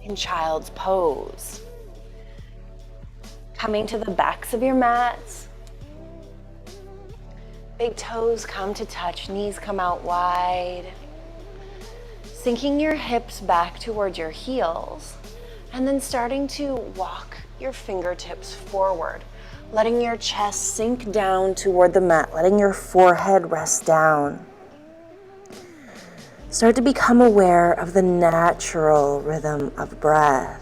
in child's pose. Coming to the backs of your mats. Big toes come to touch, knees come out wide. Sinking your hips back towards your heels, and then starting to walk your fingertips forward, letting your chest sink down toward the mat, letting your forehead rest down. Start to become aware of the natural rhythm of breath.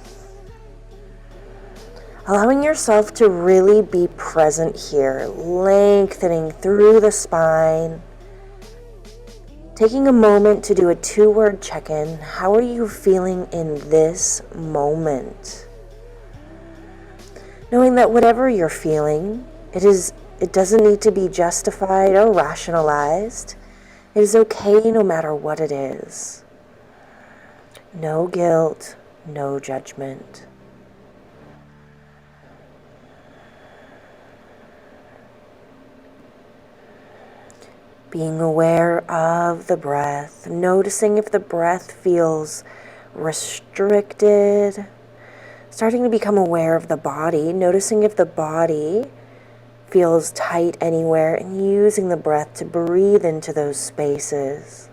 Allowing yourself to really be present here, lengthening through the spine. Taking a moment to do a 2-word check-in. How are you feeling in this moment? Knowing that whatever you're feeling, it doesn't need to be justified or rationalized. It is okay no matter what it is. No guilt, no judgment. Being aware of the breath, noticing if the breath feels restricted, starting to become aware of the body, noticing if the body feels tight anywhere, and using the breath to breathe into those spaces.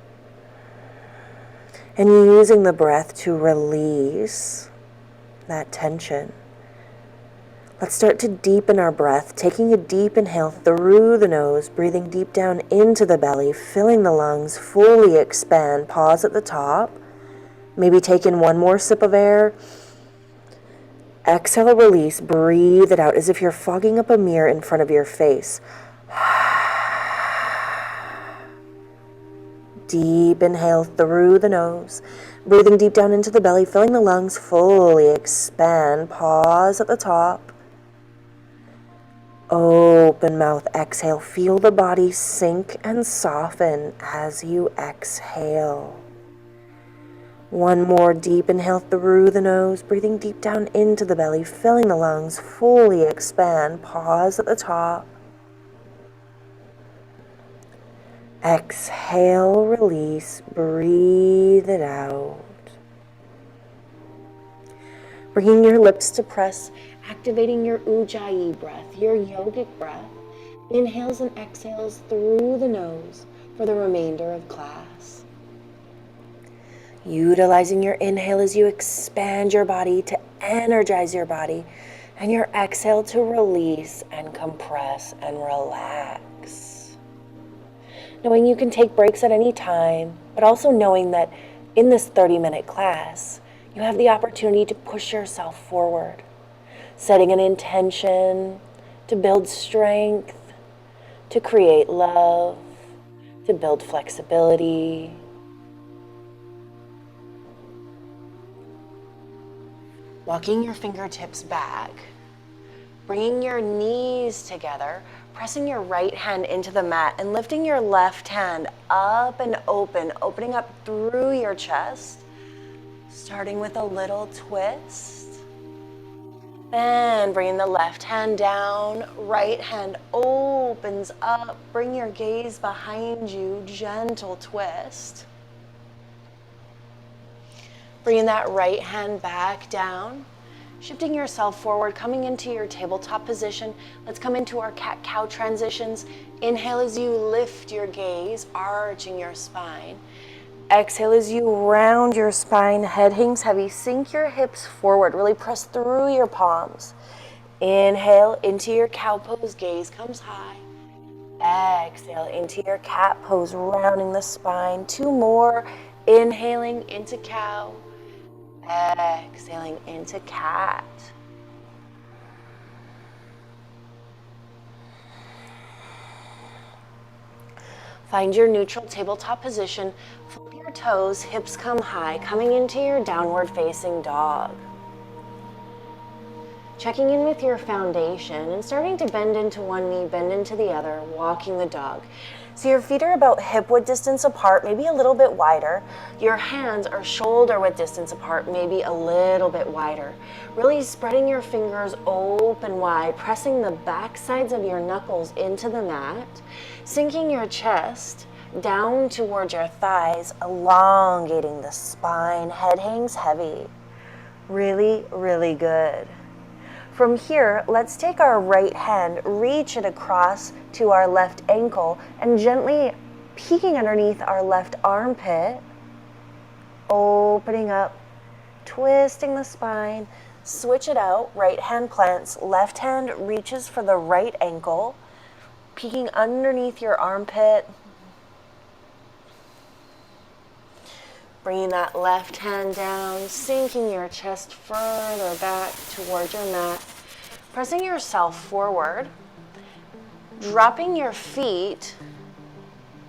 And using the breath to release that tension. Let's start to deepen our breath, taking a deep inhale through the nose, breathing deep down into the belly, filling the lungs, fully expand, pause at the top. Maybe take in one more sip of air. Exhale, release, breathe it out as if you're fogging up a mirror in front of your face. Deep inhale through the nose, breathing deep down into the belly, filling the lungs, fully expand, pause at the top. Open mouth, exhale. Feel the body sink and soften as you exhale. One more deep inhale through the nose, breathing deep down into the belly, filling the lungs, fully expand. Pause at the top. Exhale, release, breathe it out. Bringing your lips to press, activating your Ujjayi breath, your yogic breath. Inhales and exhales through the nose for the remainder of class. Utilizing your inhale as you expand your body to energize your body, and your exhale to release and compress and relax. Knowing you can take breaks at any time, but also knowing that in this 30-minute class, you have the opportunity to push yourself forward, setting an intention to build strength, to create love, to build flexibility. Walking your fingertips back, bringing your knees together, pressing your right hand into the mat and lifting your left hand up and open, opening up through your chest, starting with a little twist. Then bringing the left hand down, right hand opens up, bring your gaze behind you, gentle twist. Bringing that right hand back down, shifting yourself forward, coming into your tabletop position. Let's come into our cat-cow transitions. Inhale as you lift your gaze, arching your spine. Exhale as you round your spine, head hangs heavy, sink your hips forward, really press through your palms. Inhale into your cow pose, gaze comes high. Exhale into your cat pose, rounding the spine. 2 more, inhaling into cow, exhaling into cat. Find your neutral tabletop position. Flip your toes, hips come high, coming into your downward facing dog. Checking in with your foundation and starting to bend into one knee, bend into the other, walking the dog. So your feet are about hip width distance apart, maybe a little bit wider. Your hands are shoulder width distance apart, maybe a little bit wider. Really spreading your fingers open wide, pressing the back sides of your knuckles into the mat, sinking your chest down towards your thighs, elongating the spine, head hangs heavy. Really, really good. From here, let's take our right hand, reach it across to our left ankle, and gently peeking underneath our left armpit, opening up, twisting the spine, switch it out, right hand plants, left hand reaches for the right ankle, peeking underneath your armpit, bringing that left hand down, sinking your chest further back towards your mat, pressing yourself forward, dropping your feet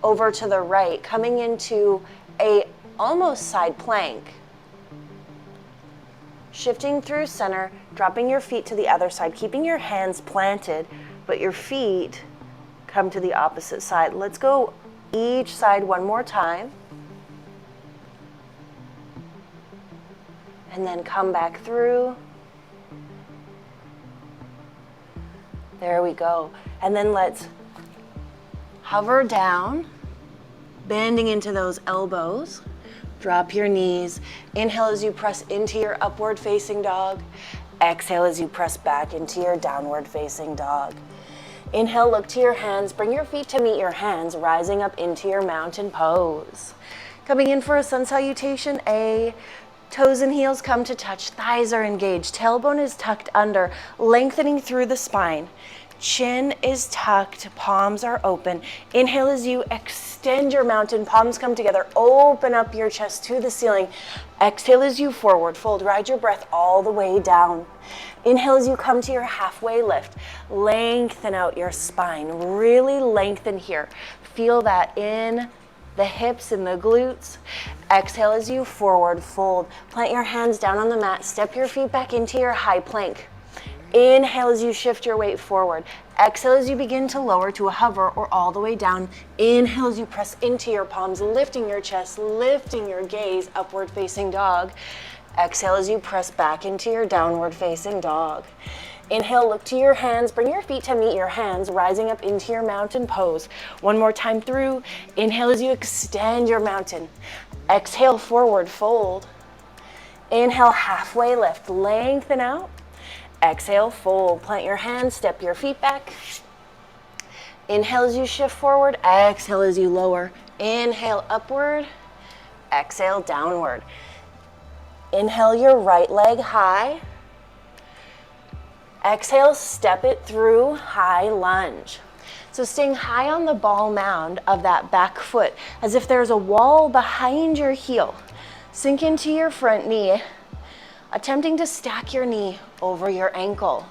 over to the right, coming into a almost side plank. Shifting through center, dropping your feet to the other side, keeping your hands planted, but your feet come to the opposite side. Let's go each side one more time. And then come back through. There we go. And then let's hover down, bending into those elbows. Drop your knees. Inhale as you press into your upward facing dog. Exhale as you press back into your downward facing dog. Inhale, look to your hands. Bring your feet to meet your hands, rising up into your mountain pose. Coming in for a sun salutation, A. Toes and heels come to touch. Thighs are engaged. Tailbone is tucked under, lengthening through the spine. Chin is tucked, palms are open. Inhale as you extend your mountain, palms come together, open up your chest to the ceiling. Exhale as you forward fold, ride your breath all the way down. Inhale as you come to your halfway lift, lengthen out your spine, really lengthen here. Feel that in the hips and the glutes. Exhale as you forward fold, plant your hands down on the mat, step your feet back into your high plank. Inhale as you shift your weight forward. Exhale as you begin to lower to a hover or all the way down. Inhale as you press into your palms, lifting your chest, lifting your gaze, upward facing dog. Exhale as you press back into your downward facing dog. Inhale, look to your hands, bring your feet to meet your hands, rising up into your mountain pose. One more time through. Inhale as you extend your mountain. Exhale, forward fold. Inhale, halfway lift, lengthen out. Exhale, fold. Plant your hands, step your feet back. Inhale as you shift forward. Exhale as you lower. Inhale, upward. Exhale, downward. Inhale your right leg high. Exhale, step it through, high lunge. So staying high on the ball mound of that back foot, as if there's a wall behind your heel. Sink into your front knee, attempting to stack your knee over your ankle.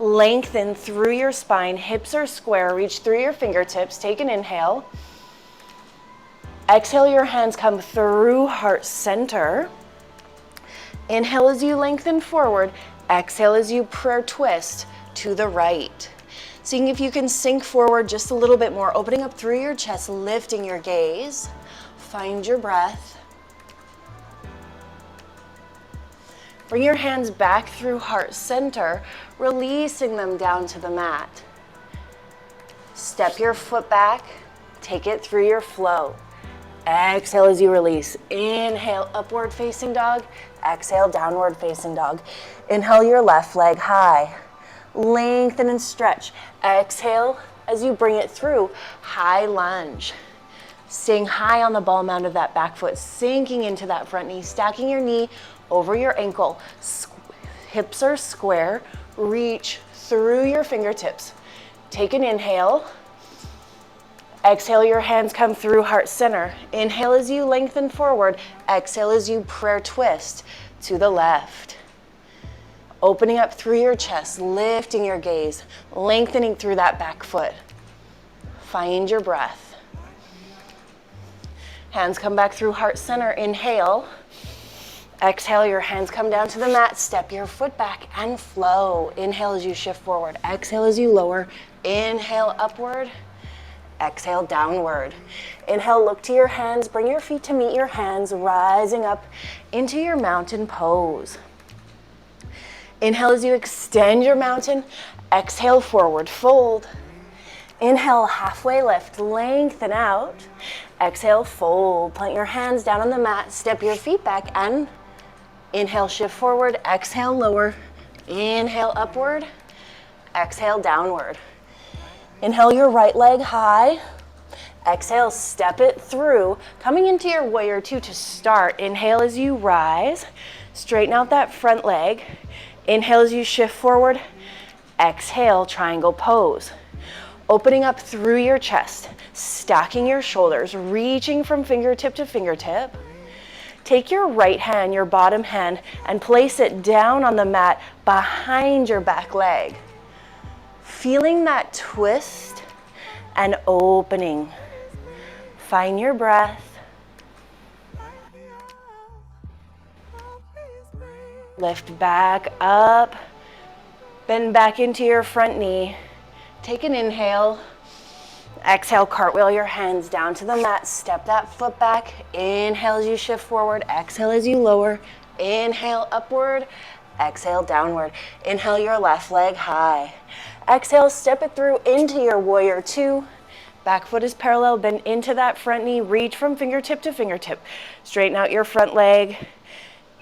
Lengthen through your spine, hips are square, reach through your fingertips, take an inhale. Exhale, your hands come through heart center. Inhale as you lengthen forward, exhale as you prayer twist to the right. Seeing if you can sink forward just a little bit more, opening up through your chest, lifting your gaze. Find your breath. Bring your hands back through heart center, releasing them down to the mat. Step your foot back, take it through your flow. Exhale as you release. Inhale, upward facing dog. Exhale, downward facing dog. Inhale your left leg high. Lengthen and stretch. Exhale as you bring it through, high lunge. Staying high on the ball mound of that back foot, sinking into that front knee, stacking your knee over your ankle. Hips are square. Reach through your fingertips. Take an inhale. Exhale, your hands come through heart center. Inhale as you lengthen forward. Exhale as you prayer twist to the left. Opening up through your chest, lifting your gaze, lengthening through that back foot. Find your breath. Hands come back through heart center. Inhale. Exhale, your hands come down to the mat. Step your foot back and flow. Inhale as you shift forward. Exhale as you lower. Inhale, upward. Exhale, downward. Inhale, look to your hands. Bring your feet to meet your hands, rising up into your mountain pose. Inhale as you extend your mountain. Exhale, forward fold. Inhale, halfway lift, lengthen out. Exhale, fold. Plant your hands down on the mat. Step your feet back and Inhale, shift forward. Exhale, lower. Inhale, upward. Exhale, downward. Inhale your right leg high. Exhale, step it through. Coming into your warrior two to start. Inhale as you rise. Straighten out that front leg. Inhale as you shift forward. Exhale, triangle pose. Opening up through your chest. Stacking your shoulders. Reaching from fingertip to fingertip. Take your right hand, your bottom hand, and place it down on the mat behind your back leg. Feeling that twist and opening. Find your breath. Lift back up. Bend back into your front knee. Take an inhale. Exhale, cartwheel your hands down to the mat. Step that foot back. Inhale as you shift forward. Exhale as you lower. Inhale, upward. Exhale, downward. Inhale your left leg high. Exhale, step it through into your warrior two. Back foot is parallel, bend into that front knee. Reach from fingertip to fingertip. Straighten out your front leg.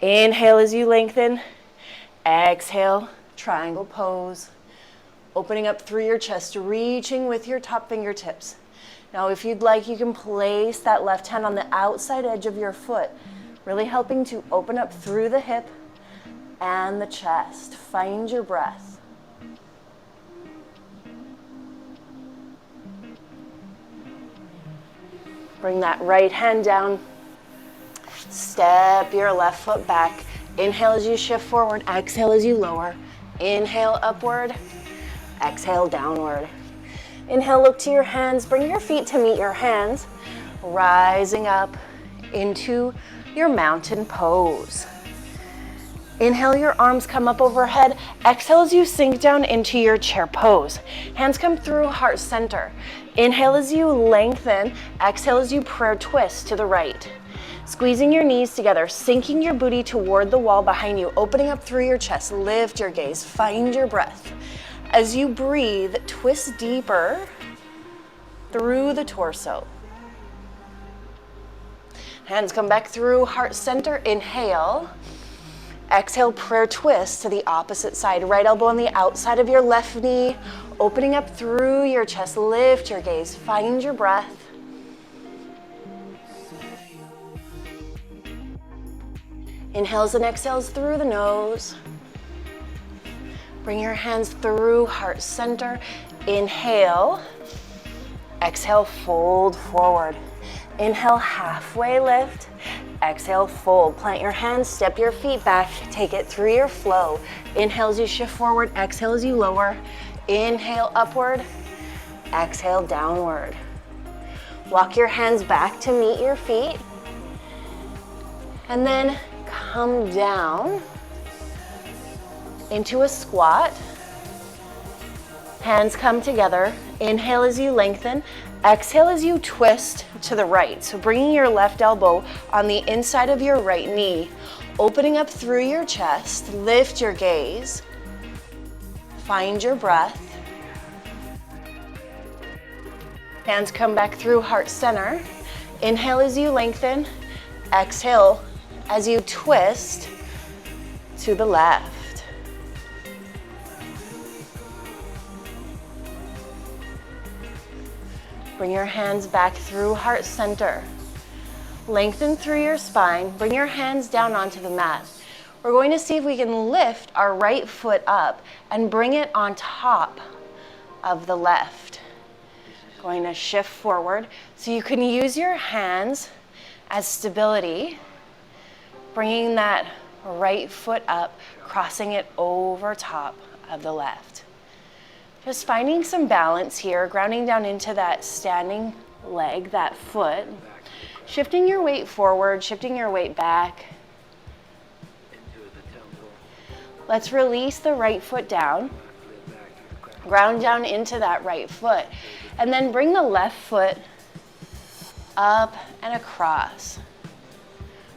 Inhale as you lengthen. Exhale, triangle pose. Opening up through your chest, reaching with your top fingertips. Now, if you'd like, you can place that left hand on the outside edge of your foot, really helping to open up through the hip and the chest. Find your breath. Bring that right hand down. Step your left foot back. Inhale as you shift forward. Exhale as you lower. Inhale upward. Exhale downward. Inhale, look to your hands. Bring your feet to meet your hands. Rising up into your mountain pose. Inhale, your arms come up overhead. Exhale as you sink down into your chair pose. Hands come through heart center. Inhale as you lengthen. Exhale as you prayer twist to the right. Squeezing your knees together, sinking your booty toward the wall behind you, opening up through your chest. Lift your gaze. Find your breath. As you breathe, twist deeper through the torso. Hands come back through heart center. Inhale. Exhale, prayer twist to the opposite side. Right elbow on the outside of your left knee. Opening up through your chest. Lift your gaze. Find your breath. Inhales and exhales through the nose. Bring your hands through heart center. Inhale. Exhale, fold forward. Inhale, halfway lift. Exhale, fold. Plant your hands, step your feet back. Take it through your flow. Inhale as you shift forward. Exhale as you lower. Inhale, upward. Exhale, downward. Walk your hands back to meet your feet. And then come down into a squat. Hands come together. Inhale as you lengthen. Exhale as you twist to the right. So bringing your left elbow on the inside of your right knee. Opening up through your chest. Lift your gaze. Find your breath. Hands come back through heart center. Inhale as you lengthen. Exhale as you twist to the left. Bring your hands back through heart center. Lengthen through your spine. Bring your hands down onto the mat. We're going to see if we can lift our right foot up and bring it on top of the left. Going to shift forward. So you can use your hands as stability. Bringing that right foot up, crossing it over top of the left. Just finding some balance here, grounding down into that standing leg, that foot. Shifting your weight forward, shifting your weight back. Let's release the right foot down. Ground down into that right foot. And then bring the left foot up and across.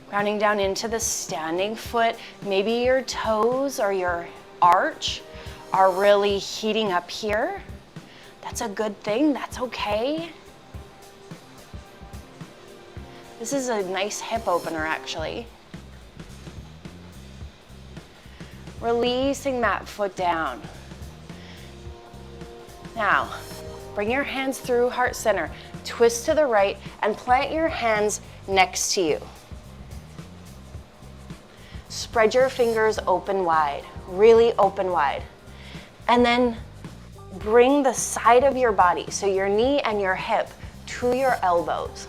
Grounding down into the standing foot. Maybe your toes or your arch are really heating up here. That's a good thing, that's okay. This is a nice hip opener actually. Releasing that foot down. Now, bring your hands through heart center. Twist to the right and plant your hands next to you. Spread your fingers open wide, really open wide. And then bring the side of your body, so your knee and your hip, to your elbows.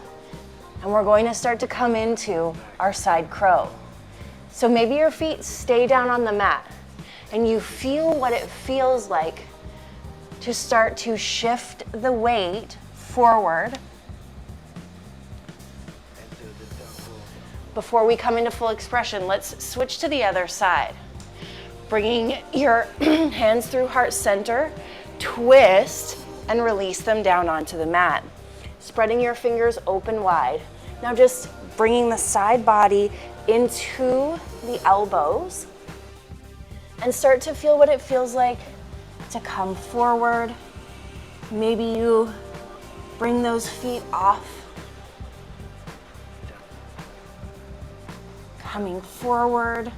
And we're going to start to come into our side crow. So maybe your feet stay down on the mat and you feel what it feels like to start to shift the weight forward before we come into full expression. Let's switch to the other side. Bringing your hands through heart center, twist and release them down onto the mat. Spreading your fingers open wide. Now just bringing the side body into the elbows and start to feel what it feels like to come forward. Maybe you bring those feet off. Coming forward.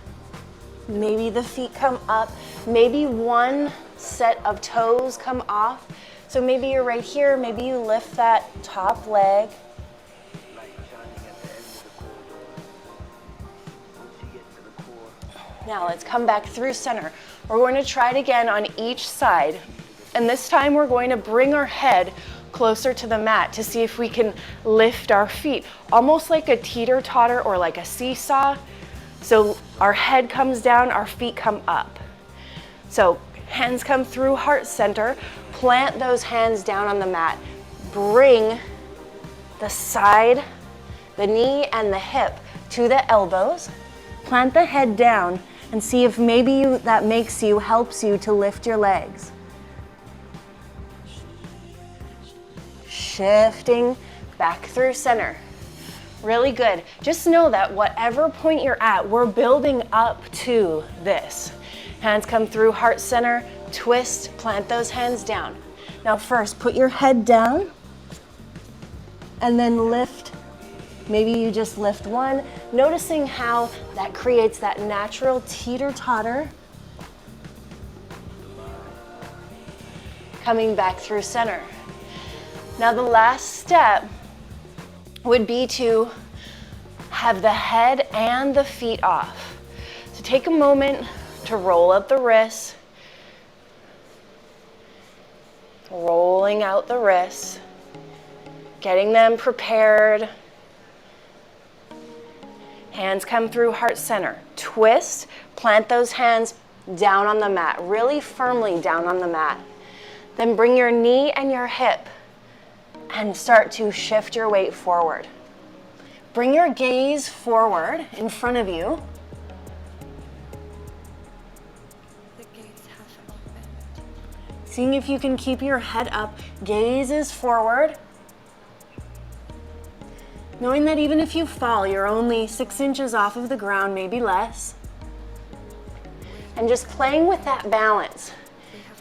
Maybe the feet come up. Maybe one set of toes come off. So maybe you're right here. Maybe you lift that top leg. Now let's come back through center. We're going to try it again on each side. And this time we're going to bring our head closer to the mat to see if we can lift our feet, almost like a teeter-totter or like a seesaw. So our head comes down, our feet come up. So hands come through heart center, plant those hands down on the mat. Bring the side, the knee and the hip to the elbows. Plant the head down and see if maybe that helps you to lift your legs. Shifting back through center. Really good. Just know that whatever point you're at, we're building up to this. Hands come through heart center, twist, plant those hands down. Now first, put your head down and then lift. Maybe you just lift one, noticing how that creates that natural teeter-totter. Coming back through center. Now the last step would be to have the head and the feet off. So take a moment to roll out the wrists, rolling out the wrists, getting them prepared. Hands come through heart center. Twist, plant those hands down on the mat, really firmly down on the mat. Then bring your knee and your hip and start to shift your weight forward. Bring your gaze forward in front of you. The gates have opened. Seeing if you can keep your head up, gaze is forward. Knowing that even if you fall, you're only 6 inches off of the ground, maybe less. And just playing with that balance.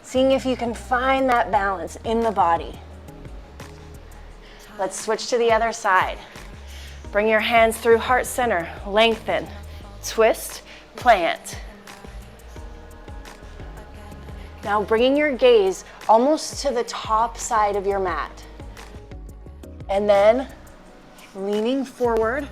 Seeing if you can find that balance in the body. Let's switch to the other side. Bring your hands through heart center, lengthen, twist, plant. Now bringing your gaze almost to the top side of your mat. And then leaning forward.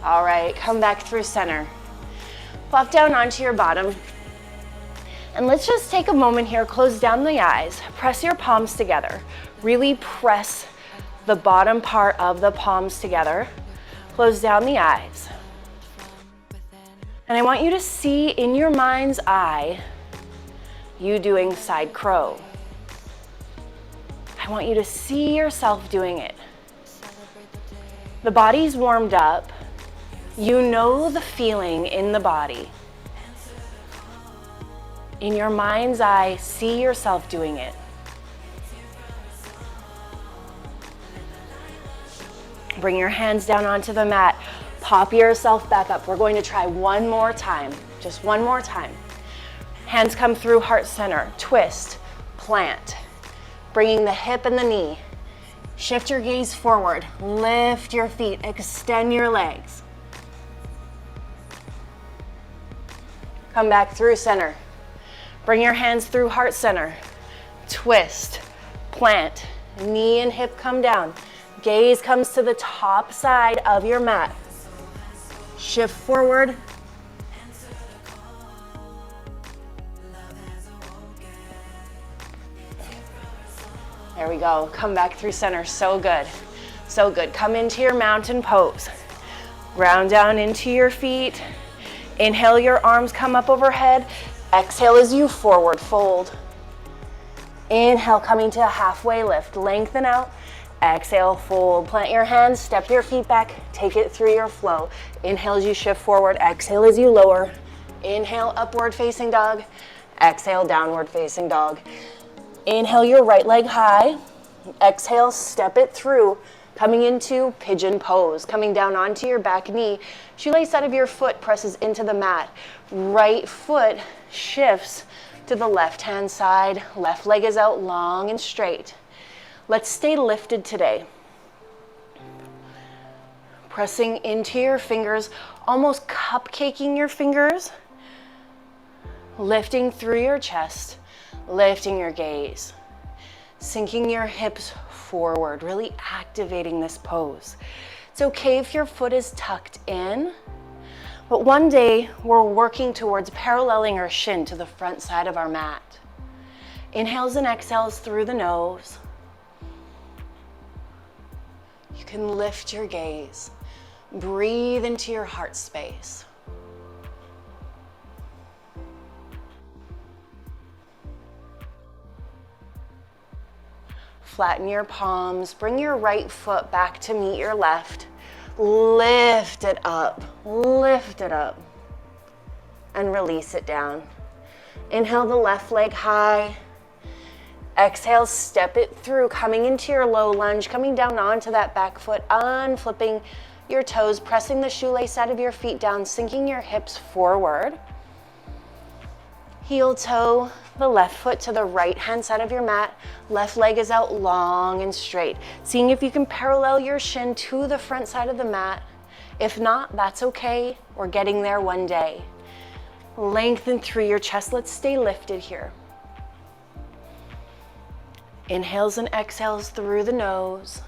All right, come back through center. Plop down onto your bottom. And let's just take a moment here, close down the eyes, press your palms together. Really press the bottom part of the palms together. Close down the eyes. And I want you to see in your mind's eye, you doing side crow. I want you to see yourself doing it. The body's warmed up. You know the feeling in the body. In your mind's eye, see yourself doing it. Bring your hands down onto the mat. Pop yourself back up. We're going to try one more time, just one more time. Hands come through heart center, twist, plant. Bringing the hip and the knee. Shift your gaze forward, lift your feet, extend your legs. Come back through center. Bring your hands through heart center. Twist, plant, knee and hip come down. Gaze comes to the top side of your mat. Shift forward. There we go. Come back through center. So good. So good. Come into your mountain pose. Ground down into your feet. Inhale, your arms come up overhead. Exhale as you forward fold. Inhale, coming to a halfway lift. Lengthen out. Exhale, fold. Plant your hands, step your feet back. Take it through your flow. Inhale as you shift forward. Exhale as you lower. Inhale, upward facing dog. Exhale, downward facing dog. Inhale your right leg high. Exhale, step it through. Coming into pigeon pose. Coming down onto your back knee. Shoelace out of your foot presses into the mat. Right foot shifts to the left hand side. Left leg is out long and straight. Let's stay lifted today. Pressing into your fingers, almost cupcaking your fingers. Lifting through your chest. Lifting your gaze, sinking your hips forward, really activating this pose. It's okay if your foot is tucked in, but one day we're working towards paralleling our shin to the front side of our mat. Inhales and exhales through the nose. You can lift your gaze, breathe into your heart space. Flatten your palms, bring your right foot back to meet your left. Lift it up, and release it down. Inhale the left leg high. Exhale, step it through, coming into your low lunge, coming down onto that back foot, unflipping your toes, pressing the shoelace out of your feet down, sinking your hips forward. Heel toe the left foot to the right hand side of your mat. Left leg is out long and straight. Seeing if you can parallel your shin to the front side of the mat. If not, that's okay. We're getting there one day. Lengthen through your chest. Let's stay lifted here. Inhales and exhales through the nose.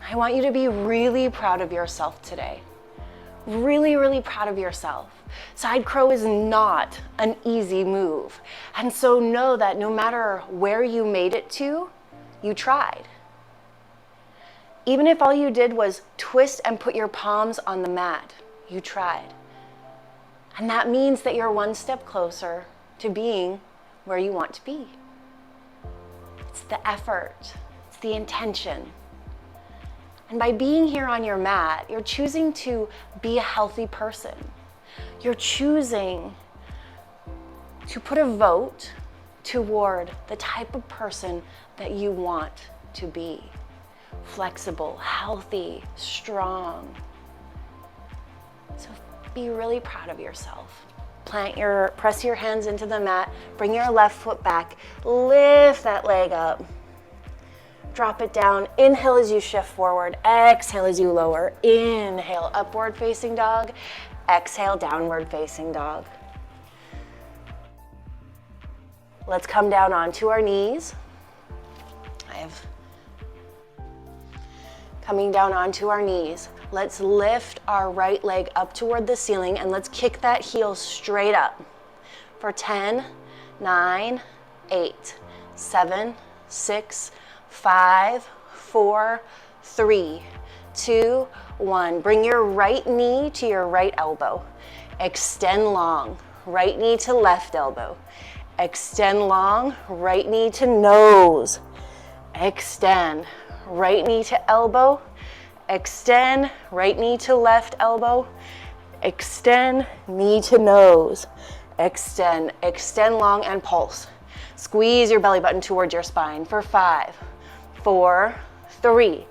I want you to be really proud of yourself today. Really, really proud of yourself. Side crow is not an easy move. And so know that no matter where you made it to, you tried. Even if all you did was twist and put your palms on the mat, you tried. And that means that you're one step closer to being where you want to be. It's the effort, it's the intention. And by being here on your mat, you're choosing to be a healthy person. You're choosing to put a vote toward the type of person that you want to be. Flexible, healthy, strong. So be really proud of yourself. Press your hands into the mat, bring your left foot back, lift that leg up. Drop it down. Inhale as you shift forward. Exhale as you lower. Inhale, upward facing dog. Exhale, downward facing dog. Let's come down onto our knees. Coming down onto our knees. Let's lift our right leg up toward the ceiling and let's kick that heel straight up for 10, 9, 8, 7, 6, 5, 4, 3, 2, 1. Bring your right knee to your right elbow. Extend long. Right knee to left elbow. Extend long. Right knee to nose. Extend. Right knee to elbow. Extend. Right knee to left elbow. Extend. Knee to nose. Extend. Extend long and pulse. Squeeze your belly button towards your spine for 5, 4, 3,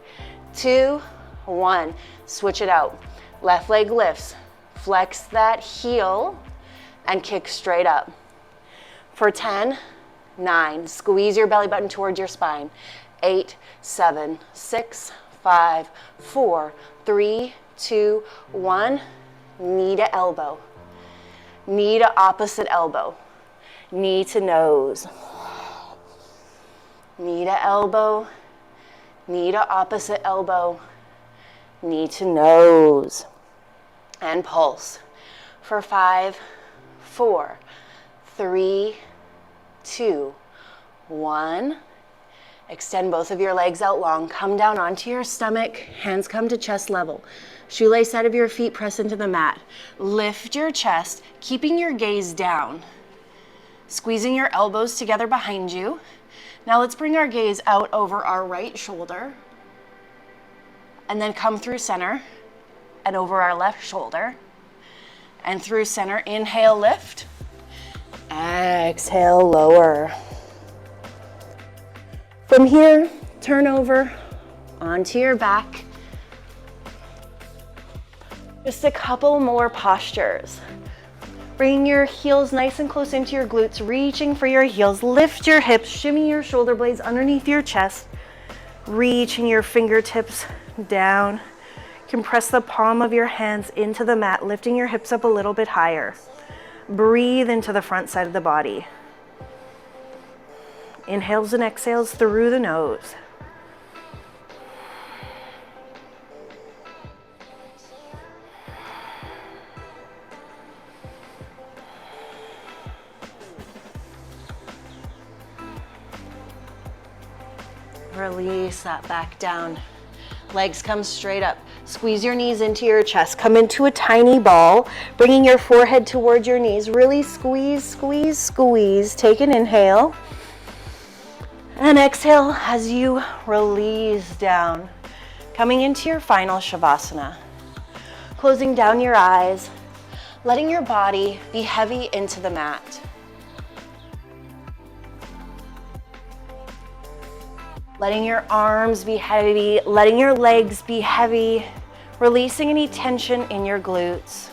2, 1. Switch it out. Left leg lifts. Flex that heel and kick straight up. For 10, 9. Squeeze your belly button towards your spine. 8, 7, 6, 5, 4, 3, 2, 1. Knee to elbow. Knee to opposite elbow. Knee to nose. Knee to elbow. Knee to opposite elbow. Knee to nose. And pulse. For 5, 4, 3, 2, 1. Extend both of your legs out long. Come down onto your stomach. Hands come to chest level. Shoelace side of your feet press into the mat. Lift your chest, keeping your gaze down. Squeezing your elbows together behind you. Now let's bring our gaze out over our right shoulder. And then come through center and over our left shoulder. And through center, inhale, lift. Exhale, lower. From here, turn over onto your back. Just a couple more postures. Bring your heels nice and close into your glutes, reaching for your heels. Lift your hips, shimmy your shoulder blades underneath your chest. Reaching your fingertips down. Compress the palm of your hands into the mat, lifting your hips up a little bit higher. Breathe into the front side of the body. Inhales and exhales through the nose. Release that back down. Legs come straight up. Squeeze your knees into your chest. Come into a tiny ball, bringing your forehead towards your knees. Really squeeze, squeeze, squeeze. Take an inhale. And exhale as you release down. Coming into your final Shavasana. Closing down your eyes, letting your body be heavy into the mat. Letting your arms be heavy, letting your legs be heavy, releasing any tension in your glutes.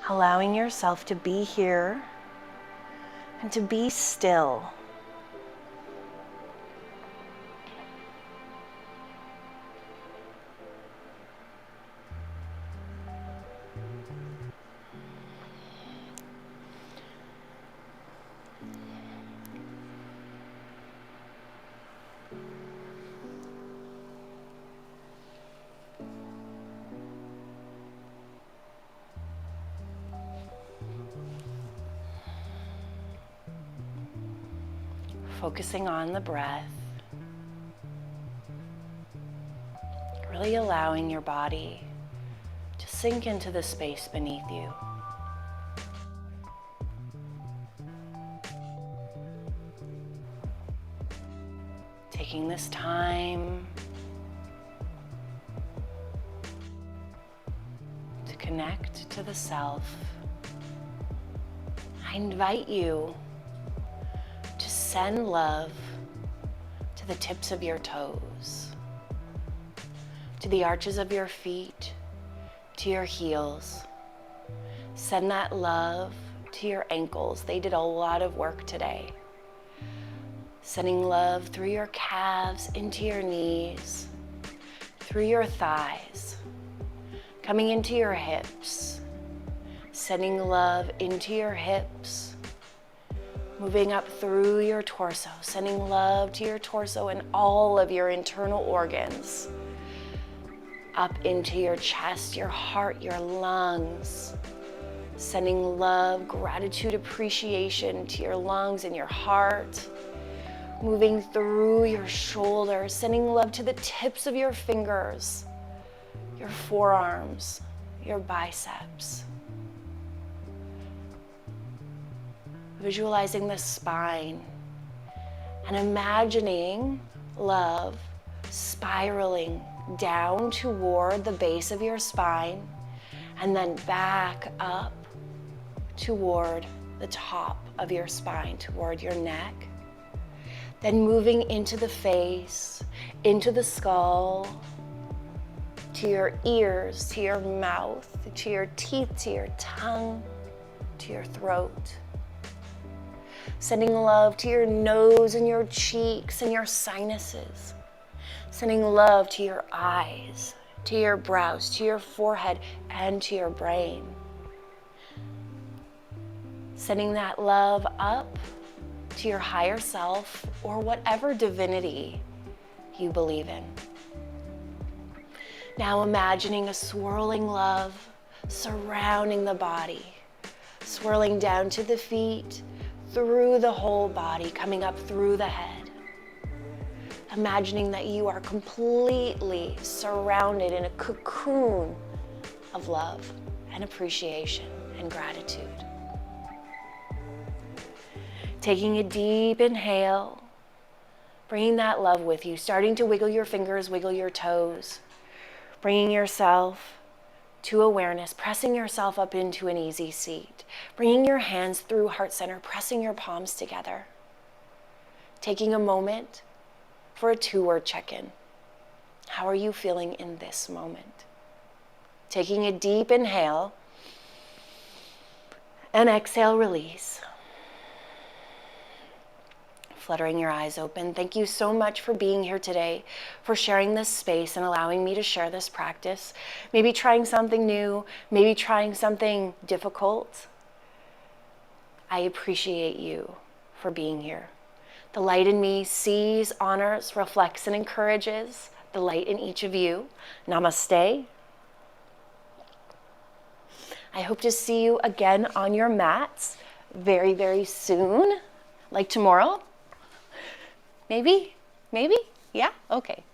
Allowing yourself to be here and to be still. Focusing on the breath, really allowing your body to sink into the space beneath you. Taking this time to connect to the self, I invite you send love to the tips of your toes, to the arches of your feet, to your heels. Send that love to your ankles. They did a lot of work today. Sending love through your calves, into your knees, through your thighs, coming into your hips. Sending love into your hips, moving up through your torso, sending love to your torso and all of your internal organs, up into your chest, your heart, your lungs, sending love, gratitude, appreciation to your lungs and your heart, moving through your shoulders, sending love to the tips of your fingers, your forearms, your biceps. Visualizing the spine and imagining love spiraling down toward the base of your spine and then back up toward the top of your spine toward your neck. Then moving into the face, into the skull, to your ears, to your mouth, to your teeth, to your tongue, to your throat. Sending love to your nose and your cheeks and your sinuses. Sending love to your eyes, to your brows, to your forehead, and to your brain. Sending that love up to your higher self or whatever divinity you believe in. Now imagining a swirling love surrounding the body, swirling down to the feet, through the whole body, coming up through the head. Imagining that you are completely surrounded in a cocoon of love and appreciation and gratitude. Taking a deep inhale, bringing that love with you, starting to wiggle your fingers, wiggle your toes, bringing yourself to awareness, pressing yourself up into an easy seat, bringing your hands through heart center, pressing your palms together. Taking a moment for a 2-word check-in. How are you feeling in this moment? Taking a deep inhale and exhale, release. Fluttering your eyes open. Thank you so much for being here today, for sharing this space and allowing me to share this practice. Maybe trying something new, maybe trying something difficult. I appreciate you for being here. The light in me sees, honors, reflects, and encourages the light in each of you. Namaste. I hope to see you again on your mats very, very soon, like tomorrow. Maybe? Yeah? Okay.